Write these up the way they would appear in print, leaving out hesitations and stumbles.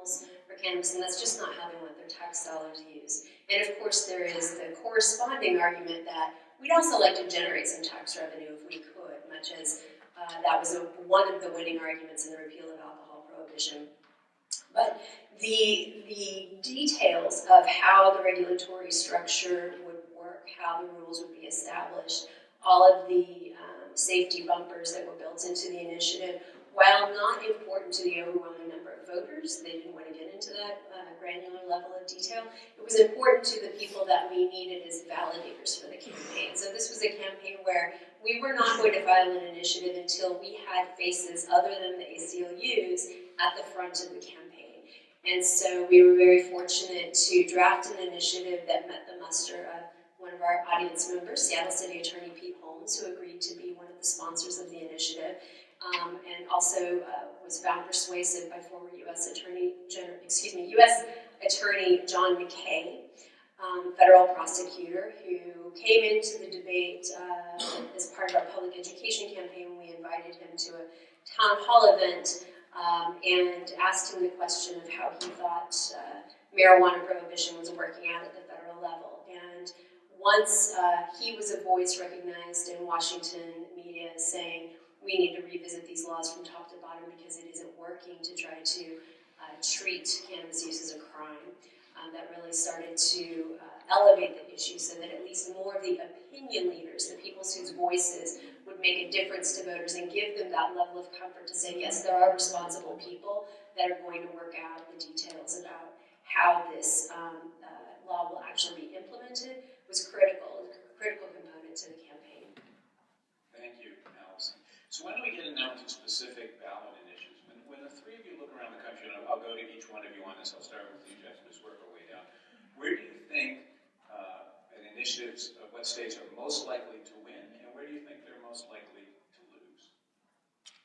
animals or cannabis, and that's just not how they want their tax dollars used. And of course, there is the corresponding argument that we'd also like to generate some tax revenue if we could, much as that was one of the winning arguments in the repeal of alcohol prohibition. But the details of how the regulatory structure would work, how the rules would be established, all of the safety bumpers that were built into the initiative, while not important to the overwhelming number of voters, they didn't want to get into that granular level of detail, it was important to the people that we needed as validators for the campaign. So this was a campaign where we were not going to file an initiative until we had faces other than the ACLUs at the front of the campaign. And so we were very fortunate to draft an initiative that met the muster of one of our audience members, Seattle City Attorney Pete Holmes, who agreed to be one of the sponsors of the initiative, and also was found persuasive by former U.S. Attorney John McKay, federal prosecutor, who came into the debate as part of our public education campaign when we invited him to a town hall event and asked him the question of how he thought marijuana prohibition was working out at the federal level. And once he was a voice recognized in Washington media saying, we need to revisit these laws from top to bottom because it isn't working to try to treat cannabis use as a crime. That really started to elevate the issue so that at least more of the opinion leaders, the people whose voices would make a difference to voters and give them that level of comfort to say, yes, there are responsible people that are going to work out the details about how this law will actually be implemented, was a critical component to the campaign. Thank you, Allison. So why don't we get now into specific ballot initiatives? When the three of you look around the country, and I'll go to each one of you on this, I'll start with you, Jeff, and just work our way down. Where do you think initiatives of what states are most likely to win, and where do you think they're most likely to lose?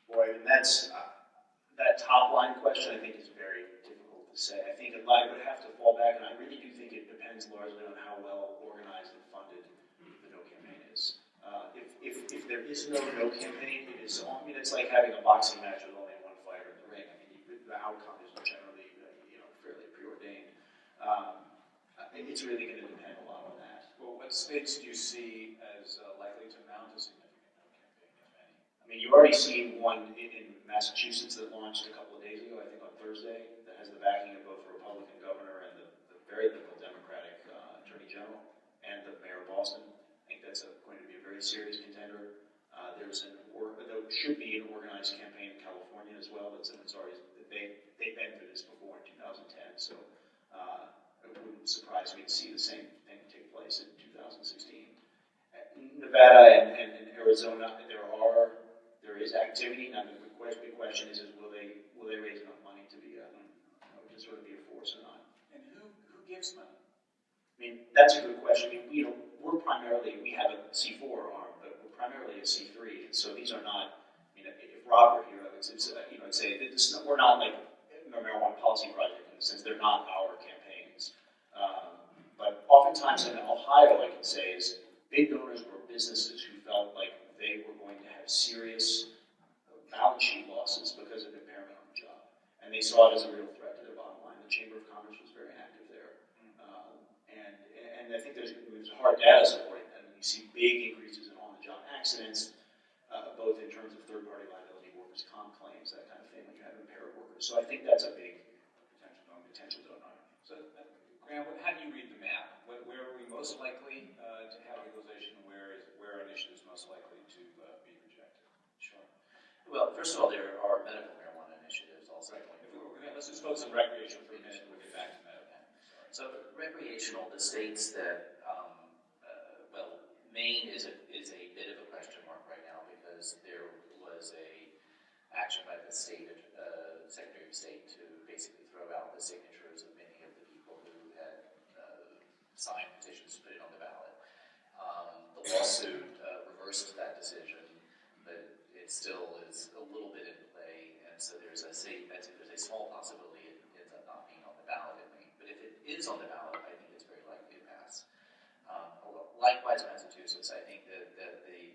Boy, and that's that top line question I think is very difficult to say. I think a lot would have to fall back, and I really do think it depends largely on how well organized and funded the No campaign is. If there is no campaign, it is. I mean, it's like having a boxing match with only one fighter in the ring. I mean, the outcome is generally, fairly preordained. It's really going to depend a lot on that. Well, what states do you see as likely to mount a significant no campaign, if any? I mean, you already see one in Massachusetts that launched a couple of days ago, I think on Thursday, that has the backing of both the Republican governor and the very liberal Democratic Attorney General and the mayor of Boston. I think that's going to be a very serious contender. There should be an organized campaign in California as well. They've been through this before in 2010, so it wouldn't surprise me to see the same thing take place in 2016. Nevada and Arizona, there is activity. Now the big question is will they raise enough money to be to sort of be a force or not? And who gives money? I mean, that's a good question. I mean, we have a C4 arm, but we're primarily a C3, and so these are not. I mean, if Rob were here, I'd say we're not like a marijuana policy project in the sense they're not our campaigns. But oftentimes in Ohio, I can say is big donors were businesses who felt like they were going to have serious balance sheet losses because of impairment on the job, and they saw it as a real threat to their bottom line. The Chamber of Commerce was very active there, and I think there's hard data supporting that. And you see big increases in on-the-job accidents, both in terms of third-party liability, workers' comp claims, that kind of thing when you have impaired workers. So I think that's a big potential donor. So, Graham, how do you read the map? Where are we most likely to have legalization? Where are initiatives most likely to be rejected? Sure. Well, first of all, there are medical marijuana initiatives also. Right. Let's just focus on recreational for a minute, and we'll get back to medical. So recreational, the states that, Maine is a bit of a question mark right now because there was a action by the state Secretary of State to basically throw out the signatures of many of the people who had signed petitions to put it on the ballot. The lawsuit reversed that decision, but it still is a little bit in play, and so there's a small possibility it ends up not being on the ballot in Maine. But if it is on the ballot, I think it's very likely to pass. Likewise, Massachusetts, I think that the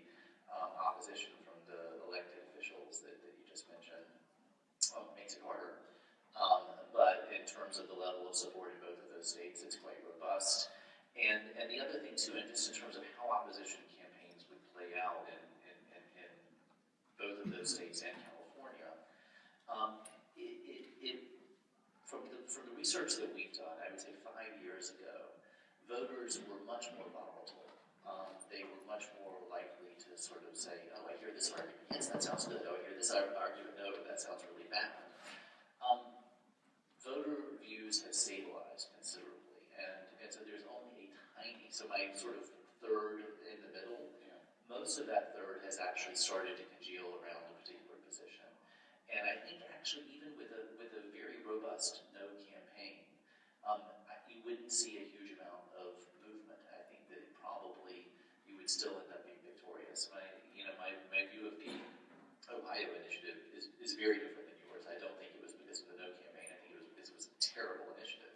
opposition from the elected officials that you just mentioned makes it harder. But in terms of the level of support in both of those states, it's quite robust. And the other thing too, and just in terms of how opposition campaigns would play out in both of those states and California, from the research that we've done, I would say 5 years ago, voters were much more volatile. They were much more likely to sort of say, oh, I hear this argument, yes, that sounds good. Oh, I hear this argument, no, that sounds really bad. Voter views have stabilized considerably, and so there's only a tiny, so my sort of third in the middle, most of that third has actually started to congeal around a particular position. And I think actually even with a very robust no campaign, you wouldn't see a huge amount of movement. I think that probably you would still end up being victorious. My view of the Ohio initiative is very different than yours. I don't think it was because of the no campaign. I think it was because it was a terrible initiative,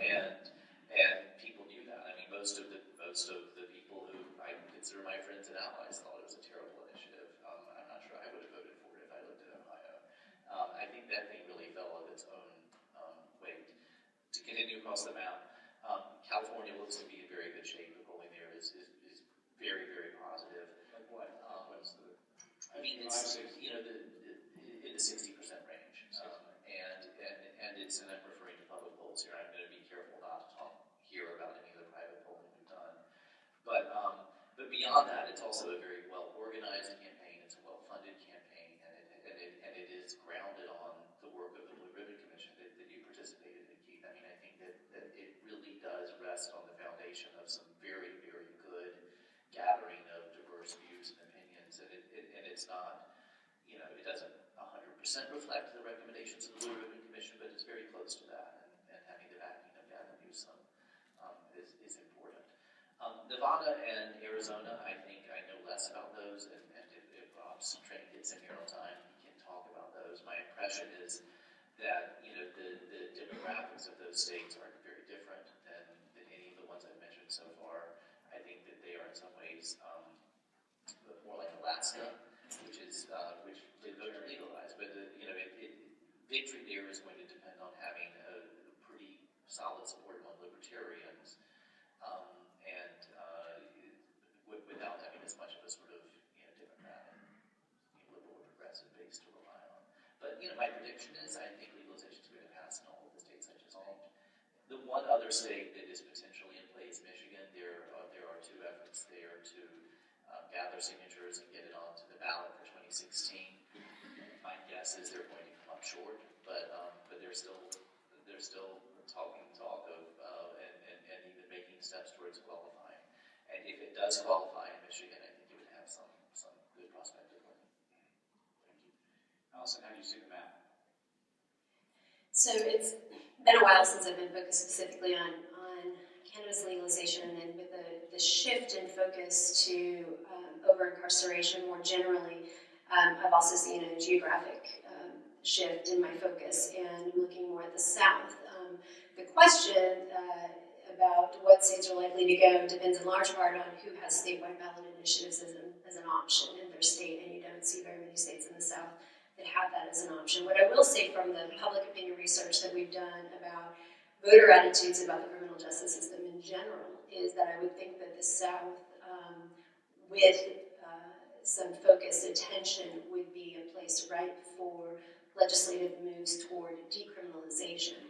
and people knew that. I mean, most of the people who I consider my friends and allies thought it was a terrible initiative. I'm not sure I would have voted for it if I lived in Ohio. I think that thing really fell on its own weight. To continue across the map, California looks to be in very good shape. The polling there is very, very positive. Like what? What's the? I mean, it's in the 60% range, and it's, and I'm referring to public polls here. I'm going to be careful not to talk here about any of the private polling we've done, but beyond that, it's also a very well organized campaign. It's a well funded campaign, and it is grounded on the work of the Blue Ribbon Commission that you participated in, Keith. I mean, I think that it really does rest on the foundation of some very, very good gathering of diverse views and opinions, and it's not, it doesn't 100% reflect the recommendations of the Blue Ribbon Commission, but it's very close to that, and having the backing of Gavin Newsom is important. Nevada and Arizona, I think I know less about those, and if Rob's train gets in here on time, he can talk about those. My impression is that the demographics of those states are very different than any of the ones I've mentioned so far. I think that they are in some ways more like Alaska, which they voted legalized, but victory there is going to depend on having a pretty solid support among libertarians, and without having as much of a sort of Democratic, liberal or progressive base to rely on. But my prediction is I think legalization is going to pass in all of the states I just named. The one other state that is potentially in play is Michigan. There are two efforts there to gather signatures and get it onto the ballot for 2016. My guess is they're going to come up short, but they're still talking talk of and even making steps towards qualifying. And if it does qualify in Michigan, I think it would have some good prospect of winning. Thank you. Allison, how do you see the map? So it's been a while since I've been focused specifically on cannabis legalization, and with the shift in focus to over-incarceration more generally, I've also seen a geographic shift in my focus and looking more at the South. The question about what states are likely to go depends in large part on who has statewide ballot initiatives as an option in their state, and you don't see very many states in the South that have that as an option. What I will say from the public opinion research that we've done about voter attitudes about the criminal justice system in general is that I would think that the South, with some focused attention, would be a place ripe for legislative moves toward decriminalization.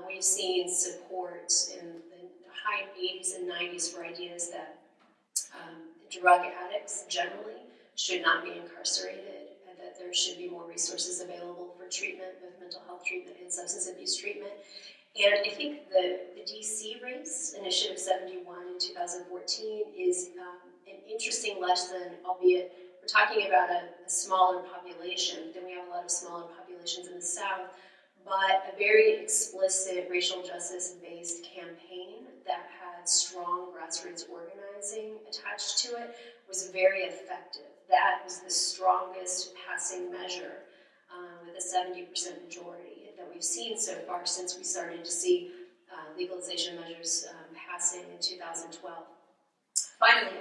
We've seen support in the high 80s and 90s for ideas that drug addicts generally should not be incarcerated, and that there should be more resources available for treatment, both mental health treatment and substance abuse treatment. And I think the DC race, Initiative 71 in 2014, is an interesting lesson, albeit we're talking about a smaller population than we have a lot of smaller populations in the South, but a very explicit racial justice-based campaign that had strong grassroots organizing attached to it was very effective. That was the strongest passing measure with a 70% majority that we've seen so far since we started to see legalization measures passing in 2012. Finally,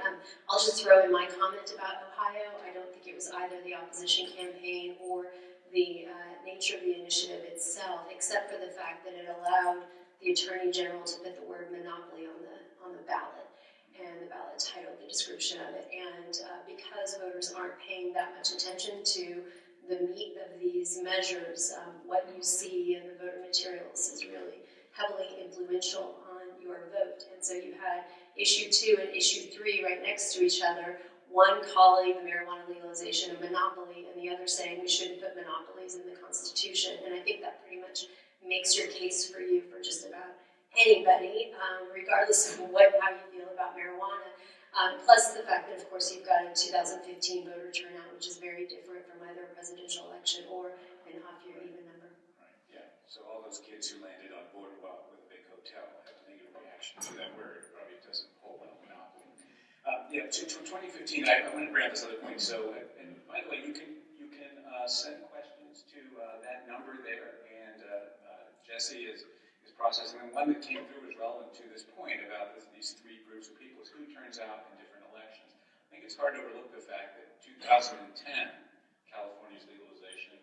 I'll just throw in my comment about Ohio. I don't think it was either the opposition campaign or the nature of the initiative itself, except for the fact that it allowed the Attorney General to put the word monopoly on the ballot, and the ballot title, the description of it. And because voters aren't paying that much attention to the meat of these measures, what you see in the voter materials is really heavily influential on your vote. And so you had issue 2 and issue 3 right next to each other, one calling the marijuana legalization a monopoly and the other saying we shouldn't put monopolies in the Constitution. And I think that pretty much makes your case for you for just about anybody, regardless of how you feel about marijuana. Plus the fact that, of course, you've got a 2015 voter turnout, which is very different from either a presidential election or an off-year even number. Right, yeah. So all those kids who landed on Boardwalk with a big hotel have a negative reaction to that word. It probably doesn't hold well monopoly. Yeah, to 2015, I want to bring up this other point. So, and by the way, you can send questions to that number there, and Jesse is processing. And one that came through is relevant to this point about these 3 groups of people: is who turns out in different elections. I think it's hard to overlook the fact that 2010, California's legalization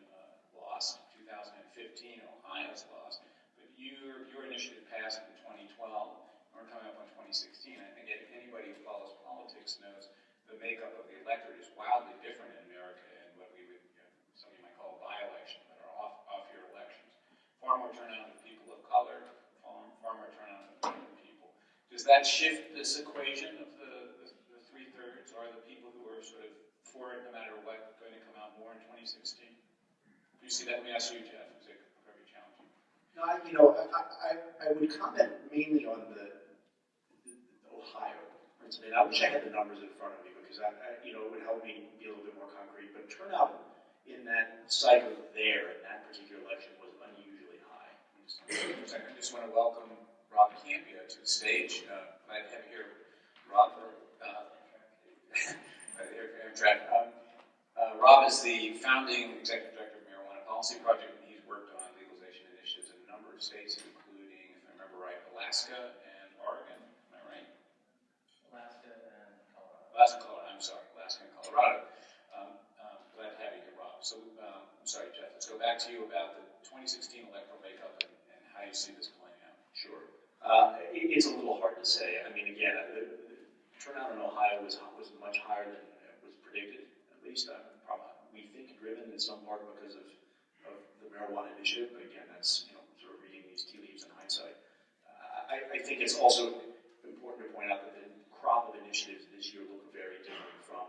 lost. 2015, Ohio's lost. But your initiative passed in 2012. We're coming up on 2016. I think anybody who follows politics knows the makeup of the electorate is wildly different in America and what we would, some of you might call by-election, that are off-year elections. Far more turnout of people of color, far more turnout of young people. Does that shift this equation of the 3/3? Are the people who are sort of for it no matter what going to come out more in 2016? Do you see that? Let me ask you, Jeff. Is it very challenging? No, I would comment mainly on the Ohio. And I wish I had the numbers in front of me because it would help me be a little bit more concrete. But turnout in that cycle there, in that particular election, was unusually high. I just want to welcome Rob Campia to the stage. Glad to have you here, Rob. Rob is the founding executive director of Marijuana Policy Project, and he's worked on legalization initiatives in a number of states, including, if I remember right, Alaska and Oregon. Am I right? Alaska and Colorado. Alaska and Colorado. Glad to have you here, Rob. So, I'm sorry, Jeff, let's go back to you about the 2016 electoral makeup and how you see this playing out. Sure. It's a little hard to say. I mean, again, the turnout in Ohio was much higher than was predicted, at least. We think driven in some part because of the marijuana initiative, but again, that's sort of reading these tea leaves in hindsight. I think it's also important to point out that the crop of initiatives this year look very different from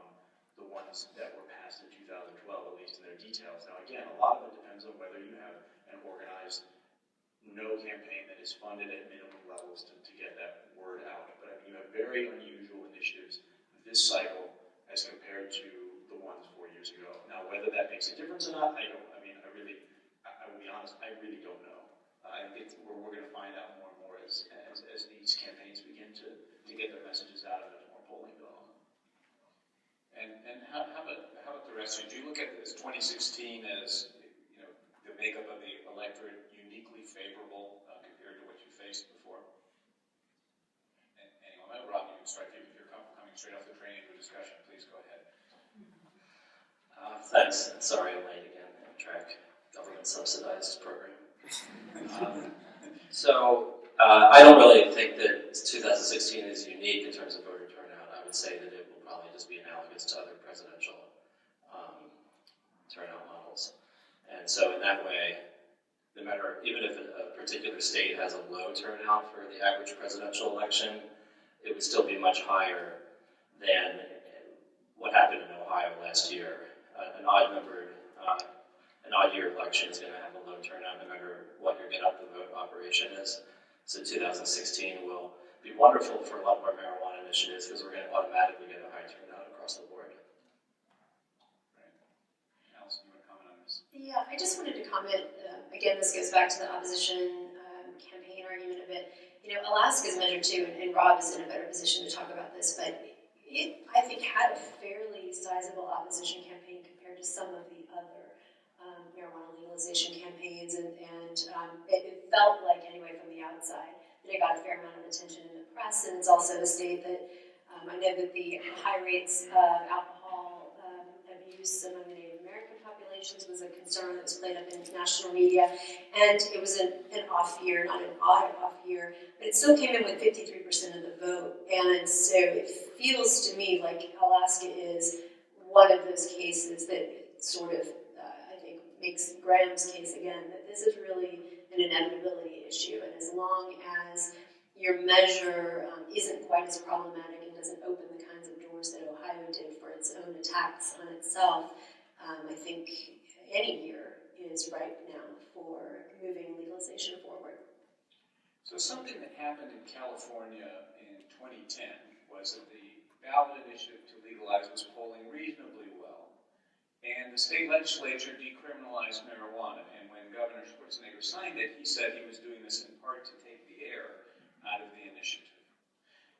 the ones that were passed in 2012, at least in their details. Now, again, a lot of it depends on whether you have an organized no campaign that is funded at minimum levels to get that word out. But I mean, you have very unusual initiatives this cycle as compared to the ones 4 years ago. Now, whether that makes a difference or not, I will be honest, I really don't know. I think we're going to find out more and more as these campaigns begin to get their messages out and there's more polling going on. And how about the rest of you? Do you look at this 2016 as the makeup of the electorate uniquely favorable compared to what you faced before? And anyone, Rob, you can start if you're coming straight off the train into a discussion. Please go ahead. Thanks. Sorry I'm late again. Track government subsidized program. I don't really think that 2016 is unique in terms of voter turnout. I would say that it will probably just be analogous to other presidential turnout models. And so in that way, no matter, even if a particular state has a low turnout for the average presidential election, it would still be much higher than what happened in Ohio last year. An odd year election is going to have a low turnout no matter what your get out the vote operation is. So 2016 will be wonderful for a lot of our marijuana initiatives because we're going to automatically get a high turnout across the board. Right. Allison, you want to comment on this? Yeah, I just wanted to comment, again, this goes back to the opposition campaign argument a bit. Alaska's measure too, and Rob is in a better position to talk about this, but it, I think, had a fairly sizable opposition campaign compared to some of the other marijuana legalization campaigns, and it felt like, anyway, from the outside, that it got a fair amount of attention in the press, and it's also a state that I know that the high rates of alcohol abuse among the Native American population regulations was a concern that was played up in national media, and it was an off year, not an odd off year, but it still came in with 53% of the vote, and so it feels to me like Alaska is one of those cases that sort of, I think, makes Graham's case again, that this is really an inevitability issue, and as long as your measure isn't quite as problematic and doesn't open the kinds of doors that Ohio did for its own attacks on itself, I think any year is ripe now for moving legalization forward. So something that happened in California in 2010 was that the ballot initiative to legalize was polling reasonably well, and the state legislature decriminalized marijuana, and when Governor Schwarzenegger signed it, he said he was doing this in part to take the air out of the initiative.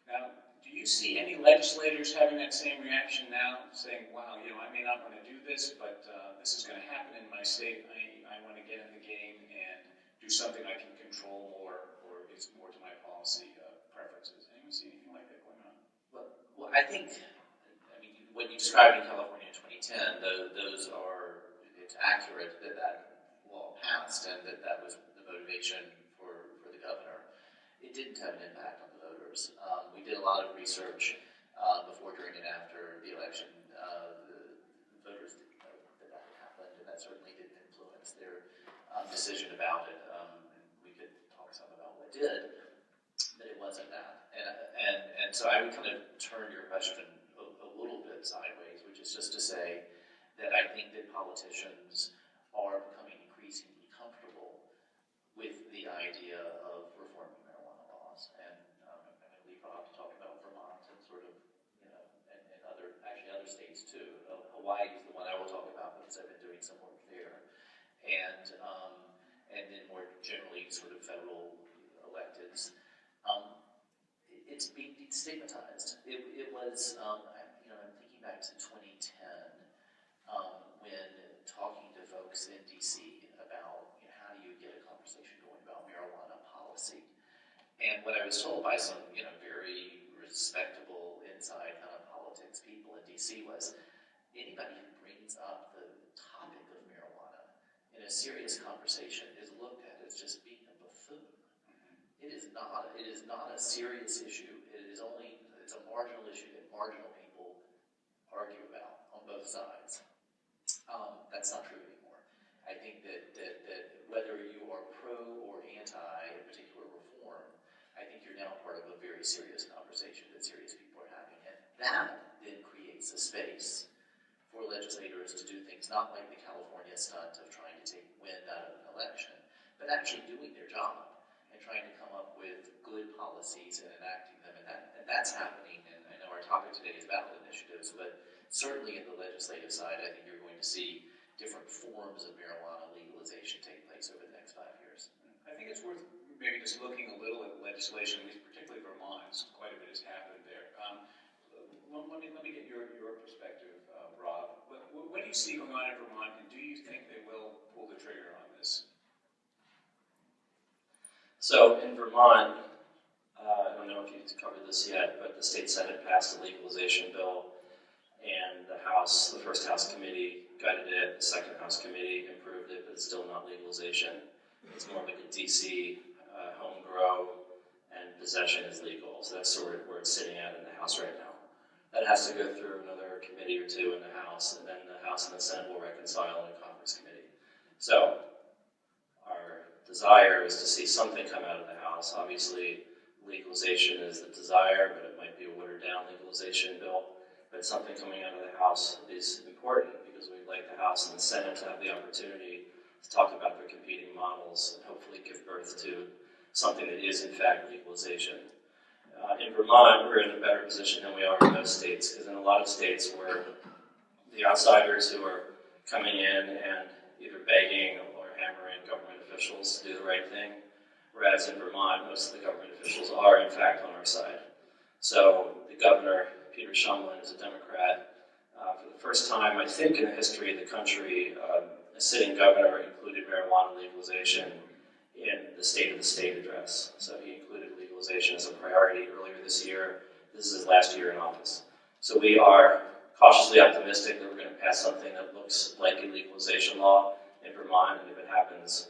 Now, do you see any legislators having that same reaction now, saying, wow, I may not want to do this, but this is going to happen in my state, I want to get in the game and do something I can control more, or it's more to my policy preferences? Anyone see anything like that going on? Well, I mean, what you described in California in 2010, it's accurate that law passed and that was the motivation for the governor. It didn't have an impact on the voters. We did a lot of research before, during, and after the election. The voters didn't know that happened, and that certainly didn't influence their decision about it. We could talk some about what did, but it wasn't that. And so I would kind of turn your question a little bit sideways, which is just to say that I think that politicians are becoming increasingly comfortable with the idea of reforming marijuana laws. And I'm going to leave Rob to talk about Vermont and sort of, and other states too. Hawaii is the one I will talk about because I've been doing some work there. And then more generally, sort of federal electeds. It's being destigmatized. It was, I'm thinking back to 2010 when talking to folks in DC about how do you get a conversation going about marijuana policy. And what I was told by some, very respectable inside kind of politics people in DC was anybody who brings up the topic of marijuana in a serious conversation is looked at as just being a buffoon. It is not a serious issue. It's a marginal issue that marginal people argue about on both sides. That's not true anymore. I think that whether you are pro or anti a particular reform, I think you're now part of a very serious conversation that serious people are having. And that then creates a space for legislators to do things not like the California stunt of trying to take wind out of an election, but actually doing their job and trying to come up with good policies and enacting them. And that's happening. And I know our topic today is ballot initiatives, but certainly in the legislative side, I think you're going to see different forms of marijuana legalization take place over the next 5 years. I think it's worth maybe just looking a little at legislation, particularly Vermont. Quite a bit has happened there. Let me get your perspective, Rob. What do you see going on in Vermont, and do you think they will pull the trigger on this? So in Vermont, I don't know if you've covered this yet, but the state Senate passed a legalization bill, and the first House committee gutted it, the second House committee approved it, but it's still not legalization. It's more like a DC home grow, and possession is legal. So that's sort of where it's sitting at in the House right now. That has to go through another committee or two in the House, and then the House and the Senate will reconcile in a conference committee. So our desire is to see something come out of the House. Obviously, legalization is the desire, but it might be a watered-down legalization bill. But something coming out of the House is important because we'd like the House and the Senate to have the opportunity to talk about their competing models and hopefully give birth to something that is, in fact, legalization. In Vermont, we're in a better position than we are in most states, because in a lot of states where the outsiders who are coming in and either begging or hammering government officials to do the right thing, whereas in Vermont, most of the government officials are, in fact, on our side. So the governor, Peter Shumlin, is a Democrat. For the first time, I think, in the history of the country, a sitting governor included marijuana legalization in the State of the State address. So he included legalization as a priority earlier this year. This is his last year in office. So we are cautiously optimistic that we're going to pass something that looks like a legalization law in Vermont, and if it happens,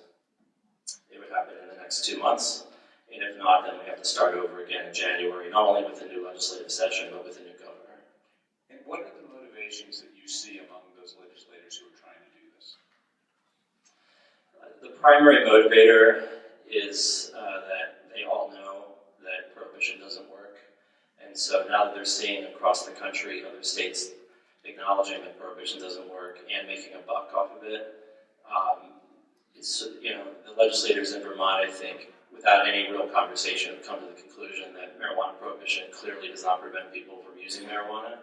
it would happen in the next 2 months. And if not, then we have to start over again in January, not only with the new legislative session, but with the new governor. And what are the motivations that you see among those legislators who are trying to do this? The primary motivator is that they all know that prohibition doesn't work. And so now that they're seeing across the country other states acknowledging that prohibition doesn't work and making a buck off of it, the legislators in Vermont, I think, without any real conversation, have come to the conclusion that marijuana prohibition clearly does not prevent people from using marijuana.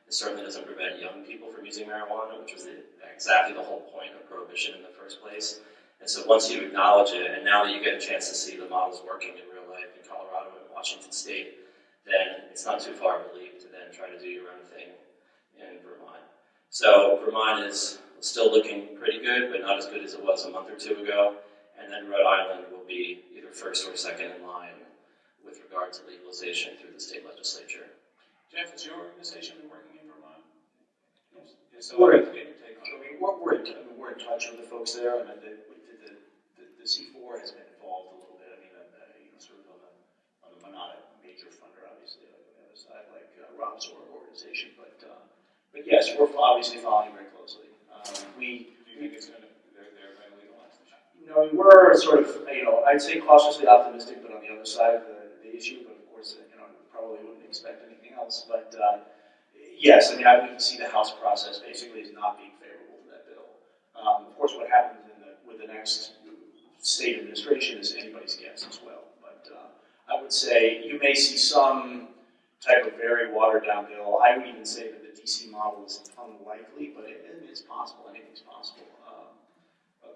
It certainly doesn't prevent young people from using marijuana, which was exactly the whole point of prohibition in the first place. And so once you acknowledge it, and now that you get a chance to see the models working in real life in Colorado and Washington State, then it's not too far of a leap to then try to do your own thing in Vermont. So Vermont is still looking pretty good, but not as good as it was a month or two ago. And then Rhode Island will be either first or second in line with regard to legalization through the state legislature. Jeff, has your organization been working in Vermont? Yes. So We're in touch with the folks there. I mean, the C4 has been involved a little bit. I mean, sort of on the not a major funder, obviously, on the other side, like Rob's organization. But yes, we're obviously following very closely. Do you think it's going to? They're going to legalize this? We're sort of, I'd say cautiously optimistic, but on the other side of the issue. But of course, probably wouldn't expect anything else. But yes, we can see the House process basically is not being favorable to that bill. Of course, what happens with the next state administration is anybody's guess as well. But I would say you may see some type of very watered down bill. I would even say that the DC model is unlikely, but it's possible. Anything's possible.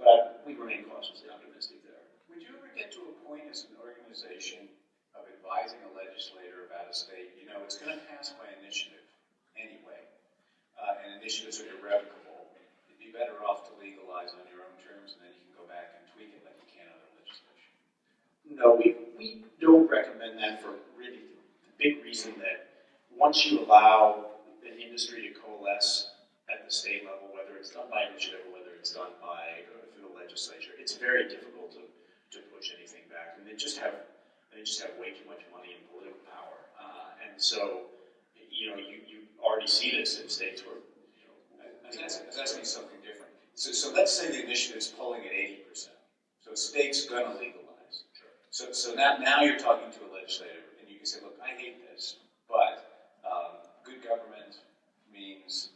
But we remain cautiously optimistic there. Would you ever get to a point as an organization of advising a legislator about a state, it's going to pass by initiative anyway, and initiatives are irrevocable. You'd be better off to legalize on your own terms, and then you can go back and tweak it like you can other legislation. No, we don't recommend that for really the big reason that once you allow an industry to coalesce at the state level, whether it's done by initiative or whether it's done by through the legislature, it's very difficult to push anything back, and they just have way too much money and political power, and so you already see this in states where I was asking something different. So let's say the initiative's polling at 80%. So a state's going to legalize. Sure. So now you're talking to a legislator, and you can say, look, I hate this, but good government means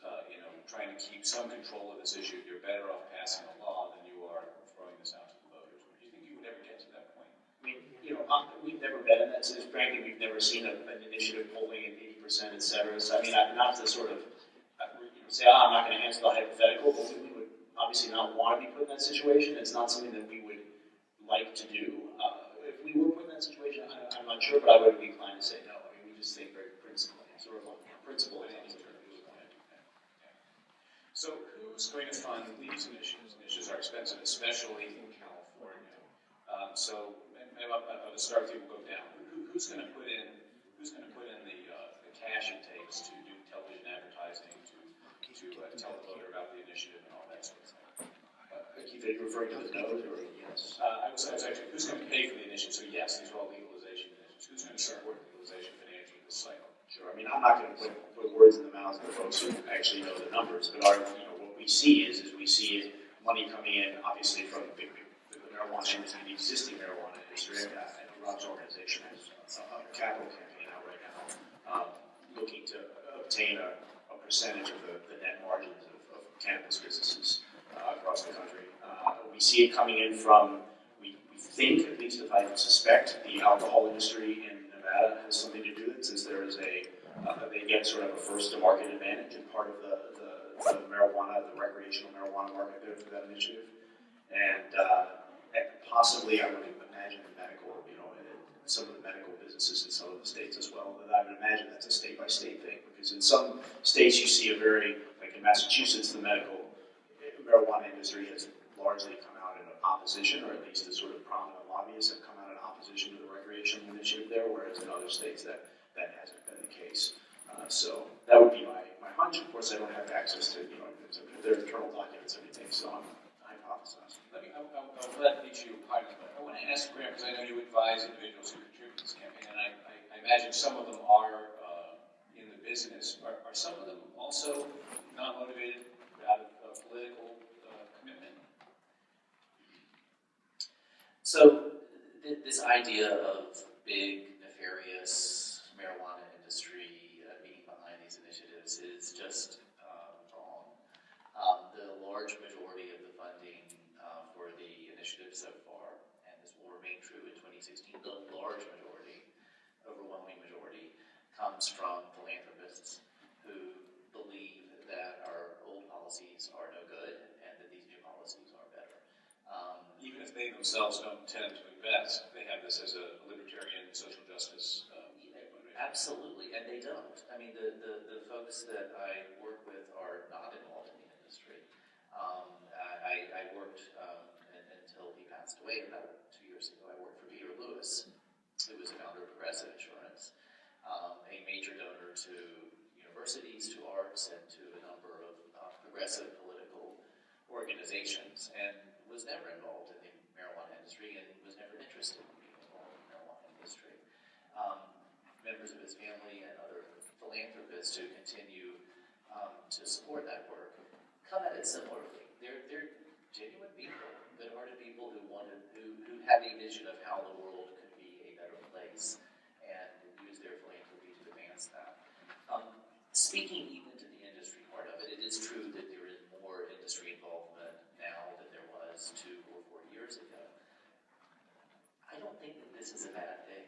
trying to keep some control of this issue. You're better off passing a law than you are throwing this out to the voters. Do you think you would ever get to that point? We've never been in that situation. Frankly, we've never seen an initiative polling at 80%, et cetera. So not to sort of say, I'm not going to answer the hypothetical, but we would obviously not want to be put in that situation. It's not something that we would like to do. If we were put in that situation, I'm not sure, but I would be inclined to say no. We just think very principally, sort of on principle. So who's going to fund these initiatives? Initiatives are expensive, especially in California. So maybe I'll start with you. We'll go down. Who's going to put in the cash it takes to do television advertising, to tell the voter about the initiative and all that sort of thing? Keith, are you referring to the node or yes? I was actually, who's going to pay for the initiative? So yes, these are all legalization initiatives. Who's going to support legalization financially this cycle? Sure. I'm not going to put words in the mouths of the folks who actually know the numbers, but what we see is we see money coming in, obviously, from the marijuana industry, the existing marijuana industry. And Rob's organization has a capital campaign out right now, looking to obtain a percentage of the net margins of cannabis businesses across the country. We see it coming in from, we think, at least if I suspect, the alcohol industry in Nevada has something to do with it, since there is they get sort of a first-to-market advantage in part of the marijuana, the recreational marijuana market there through that initiative. And possibly, I would imagine the medical, some of the medical businesses in some of the states as well. But I would imagine that's a state-by-state thing, because in some states you see like in Massachusetts, the medical marijuana industry has largely come out in opposition, or at least the sort of prominent lobbyists have come out in opposition to the recreational initiative there, whereas in other states that hasn't been the case. So that would be my hunch. Of course, I don't have access to, their internal documents and everything, so I'm hypothesizing. I'll let each of you opine, but I want to ask Graham, because I know you advise individuals who contribute to this campaign, and I imagine some of them are in the business. Are some of them also not motivated out of political commitment? So this idea of big, nefarious marijuana industry being behind these initiatives is just wrong. The large majority of the funding for the initiative so far, and this will remain true in 2016, the large majority, overwhelming majority, comes from philanthropists who believe that our old policies are no good and that these new policies are better. Even if they themselves don't tend to invest, they have this as a libertarian social justice motivation. Absolutely, and they don't. I mean, the folks that I work with are not involved in the industry. I worked, until he passed away about 2 years ago, I worked for Peter Lewis, who was a founder of Progressive Insurance, a major donor to universities, to arts, and to a number of progressive political organizations, and was never involved in the marijuana industry and was never interested in being involved in the marijuana industry. Members of his family and other philanthropists who continue to support that work come at it similarly. They're genuine people, good-hearted people who have a vision of how the world could be a better place and use their philanthropy to advance that. Speaking even to the industry part of it, it is true that there is more industry involvement now than there was 2 or 4 years ago. I don't think that this is a bad thing.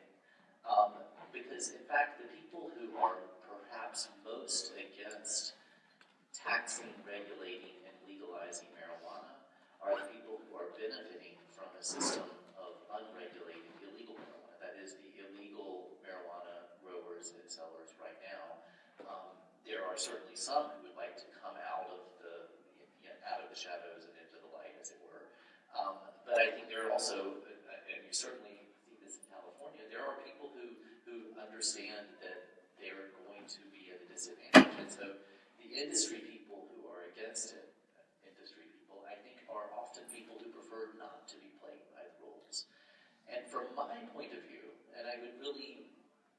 Because in fact, the people who are perhaps most against taxing, regulating, and legalizing marijuana are the people who are benefiting from a system of unregulated illegal marijuana. That is the illegal marijuana growers and sellers right now. There are certainly some who would like to come out of the shadows and into the light, as it were. But I think there are also, and you certainly see this in California, there are people who understand that they're going to be at a disadvantage. And so the industry people who are against it, I think are often people who prefer not to be playing by the rules. And from my point of view, and I would really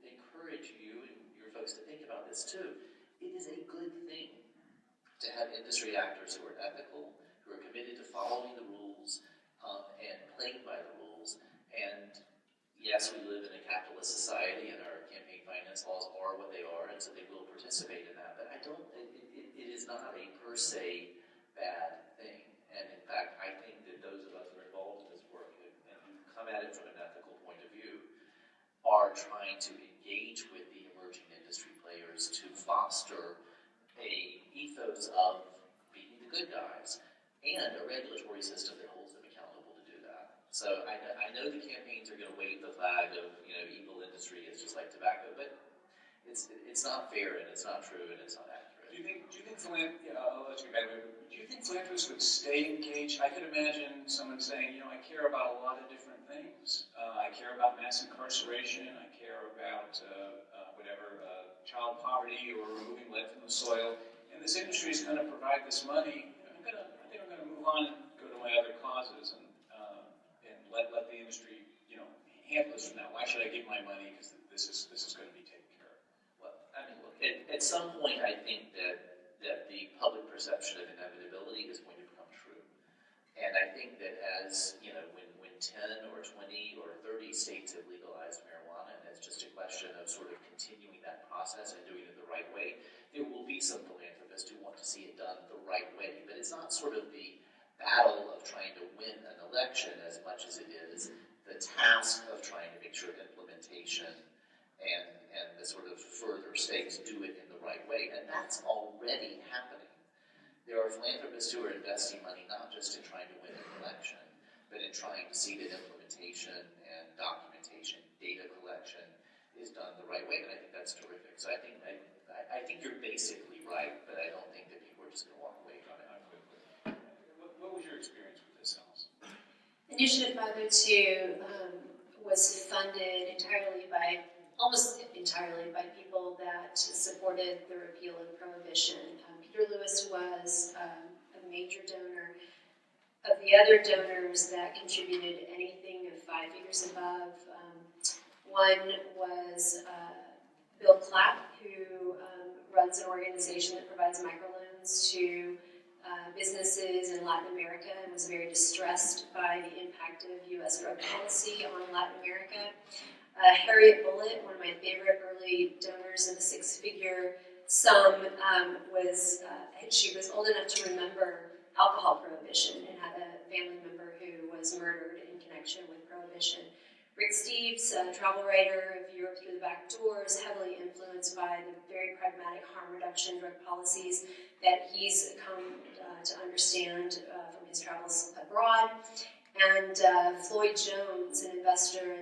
encourage you and your folks to think about this too, it is a good thing to have industry actors who are ethical, who are committed to following the rules and playing by the rules. And yes, we live in a capitalist society and our campaign finance laws are what they are, and so they will participate in that. But it is not a per se bad thing. And in fact, I think that those of us who are involved in this work and who come at it from an ethical point of view are trying to engage with the emerging industry players to foster a ethos of being the good guys and a regulatory system that holds them accountable to do that. So I know the campaigns are going to wave the flag of evil industry is just like tobacco, but it's not fair and it's not true and it's not accurate. Do you think I'll let you back. Do you think philanthropists would stay engaged? I could imagine someone saying, I care about a lot of different things. I care about mass incarceration. I care about child poverty or removing lead from the soil. And this industry is going to provide this money. I think I'm going to move on and go to my other causes and let the industry, handle this from now. Why should I give my money? Because this is going to be taken care of. Well, I mean, look, at some point, I think that the public perception of inevitability is going to become true. And I think that as, when 10 or 20 or 30 states have legalized marijuana, and it's just a question of sort of continuing that process and doing it the right way, there will be some philanthropists who want to see it done the right way. But it's not sort of the battle of trying to win an election as much as it is the task of trying to make sure implementation and the sort of further states do it in the right way. And that's already happening. There are philanthropists who are investing money not just in trying to win an election, but in trying to see that implementation and documentation, data collection is done the right way. And I think that's terrific. So I think you're basically right, but I don't think that people are just going to walk away from it. What was your experience with this, Alice? Initiative 502 was funded entirely by almost entirely by people that supported the repeal of prohibition. Peter Lewis was a major donor. Of the other donors that contributed anything of 5 figures above, one was Bill Clapp, who runs an organization that provides microloans to businesses in Latin America and was very distressed by the impact of U.S. drug policy on Latin America. Harriet Bullitt, one of my favorite early donors of the 6-figure sum, she was old enough to remember alcohol prohibition and had a family member who was murdered in connection with prohibition. Rick Steves, a travel writer of Europe Through the Back Doors, heavily influenced by the very pragmatic harm reduction drug policies that he's come to understand from his travels abroad. And Floyd Jones, an investor,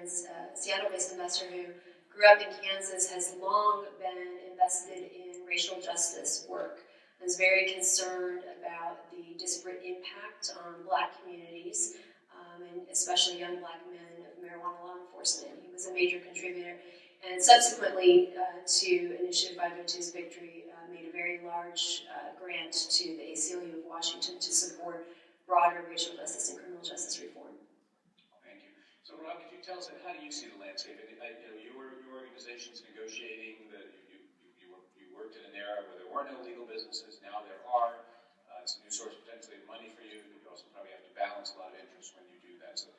Seattle-based investor who grew up in Kansas, has long been invested in racial justice work. And is very concerned about the disparate impact on Black communities, and especially young Black men of marijuana law enforcement. He was a major contributor. And subsequently to Initiative 502's victory, made a very large grant to the ACLU of Washington to support broader racial justice and criminal justice reform. Thank you. So, Rob, could you tell us, how do you see the landscape? Your organization's negotiating, you worked in an era where there were no legal businesses, now there are. It's a new source potentially of money for you, but you also probably have to balance a lot of interests when you do that. So,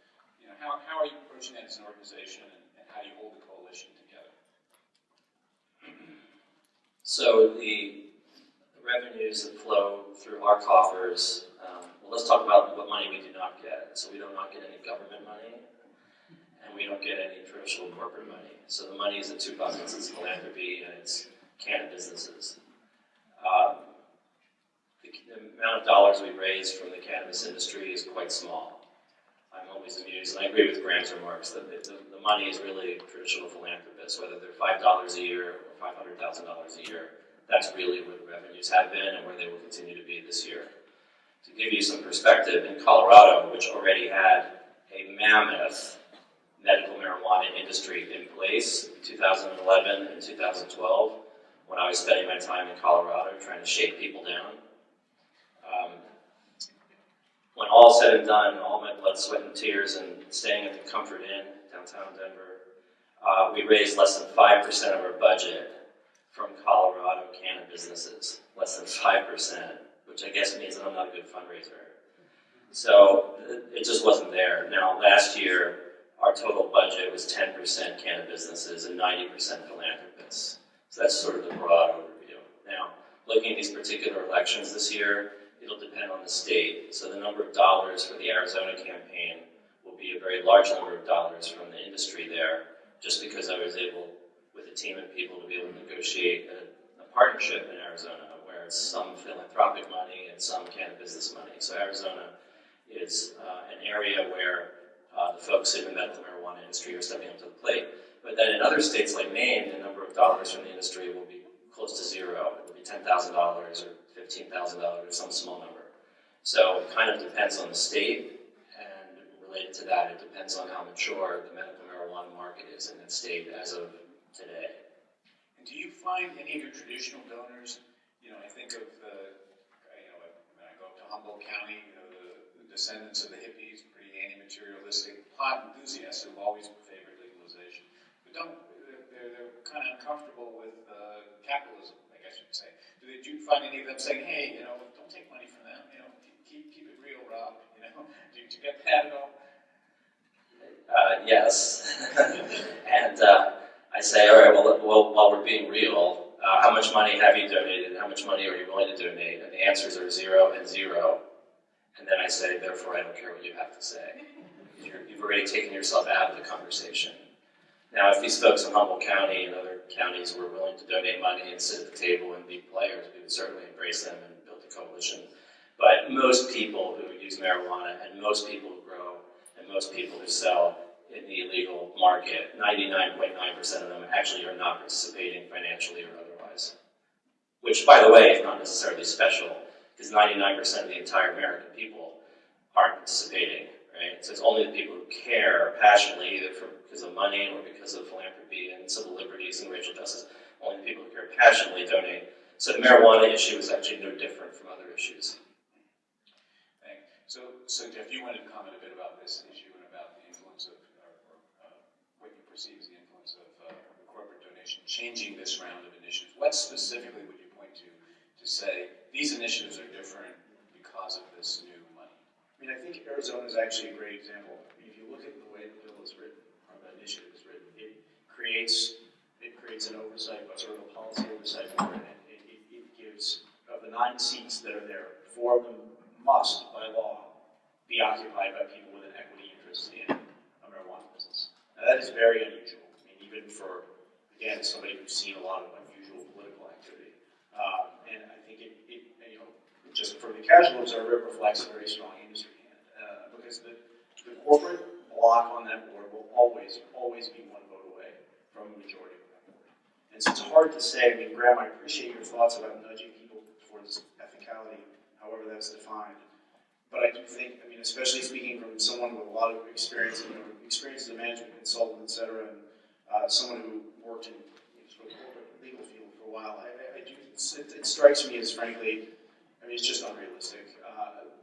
how are you approaching that as an organization, and how do you hold the coalition together? So the revenues that flow through our coffers, well, let's talk about what money we do not get. So we do not get any government money, and we don't get any traditional corporate money. So the money is in 2 buckets. It's philanthropy and it's cannabis businesses. The amount of dollars we raise from the cannabis industry is quite small. I'm always amused, and I agree with Graham's remarks, that the money is really traditional philanthropists, whether they're $5 a year or $500,000 a year. That's really where the revenues have been and where they will continue to be this year. To give you some perspective, in Colorado, which already had a mammoth medical marijuana industry in place in 2011 and 2012, when I was spending my time in Colorado trying to shake people down, when all said and done, all my blood, sweat, and tears, and staying at the Comfort Inn downtown Denver, we raised less than 5% of our budget from Colorado cannabis businesses. Less than 5%, which I guess means that I'm not a good fundraiser. So it just wasn't there. Now, last year, our total budget was 10% cannabis businesses and 90% philanthropists. So that's sort of the broad overview. Now, looking at these particular elections this year, it'll depend on the state. So the number of dollars for the Arizona campaign will be a very large number of dollars from the industry there, just because I was able, with a team of people, to be able to negotiate a partnership in Arizona, where it's some philanthropic money and some cannabis business money. So Arizona is an area where the folks in the medical marijuana industry are stepping up to the plate. But then in other states like Maine, the number of dollars from the industry will be close to zero. It will be $10,000 or $15,000 or some small number. So it kind of depends on the state, and related to that, it depends on how mature the medical marijuana market is in that state as of today. And do you find any of your traditional donors, I think of when I go up to Humboldt County, the descendants of the hippies, pretty anti-materialistic, pot enthusiasts who've always favored legalization, but they're kind of uncomfortable with capitalism, I guess you'd say. Do you find any of them saying, hey, don't take money from them, keep it real, Rob, do you get that at all? Yes. And I say, all right, well, while we're being real, how much money have you donated and how much money are you willing to donate? And the answers are 0 and 0. And then I say, therefore, I don't care what you have to say. You've already taken yourself out of the conversation. Now, if these folks in Humboldt County and other counties were willing to donate money and sit at the table and be players, we would certainly embrace them and build a coalition. But most people who use marijuana and most people who grow and most people who sell in the illegal market, 99.9% of them actually are not participating financially or otherwise. Which, by the way, is not necessarily special, because 99% of the entire American people aren't participating, right? So it's only the people who care passionately, either because of money or because of philanthropy and civil liberties and racial justice, only the people who care passionately donate. So the marijuana issue is actually no different from other issues. Thanks. So Jeff, you wanted to comment a bit about this issue and about the influence of, what you perceive as the influence of the corporate donation changing this round of initiatives. What specifically would you point to say these initiatives are different because of this new money? I mean, I think Arizona is actually a great example. I mean, if you look at the way the bill is written, or the initiative is written, it creates an oversight, a sort of a policy oversight for it. It gives, of the 9 seats that are there, 4 of them must, by law, be occupied by people with an equity interest in a marijuana business. Now, that is very unusual. I mean, even for, again, somebody who's seen a lot of unusual political activity. And I think it just from the casual observer, it reflects a very strong industry hand. Because the corporate block on that board will always be 1 vote away from a majority of that board. And so it's hard to say. I mean, Graham, I appreciate your thoughts about nudging people towards ethicality, however that's defined. But I do think, I mean, especially speaking from someone with a lot of experience, experience as a management consultant, et cetera, and someone who worked in sort of corporate legal field for a while, it strikes me as, frankly, I mean, it's just unrealistic.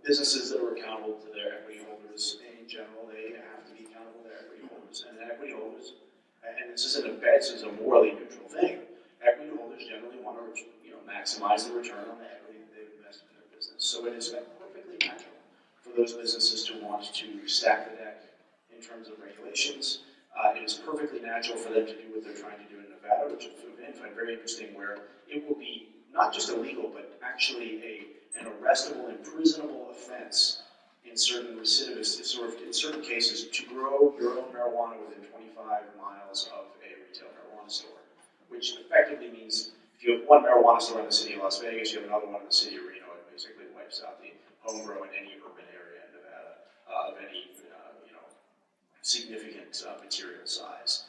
Businesses that are accountable to their equity holders, in general, they have to be accountable to their equity holders. And the equity holders, and this isn't this is a morally neutral thing. Equity holders generally want to, maximize the return on the equity that they've invested in their business. So it is perfectly natural for those businesses to want to stack the deck in terms of regulations. It is perfectly natural for them to do what they're trying to do in Nevada, which I find very interesting, where it will be not just illegal, but actually an arrestable, imprisonable offense in certain recidivist, in certain cases, to grow your own marijuana within 25 miles of a retail marijuana store, which effectively means if you have 1 marijuana store in the city of Las Vegas, you have another one in the city of Reno, it basically wipes out the home grow in any urban area in Nevada of any significant material size.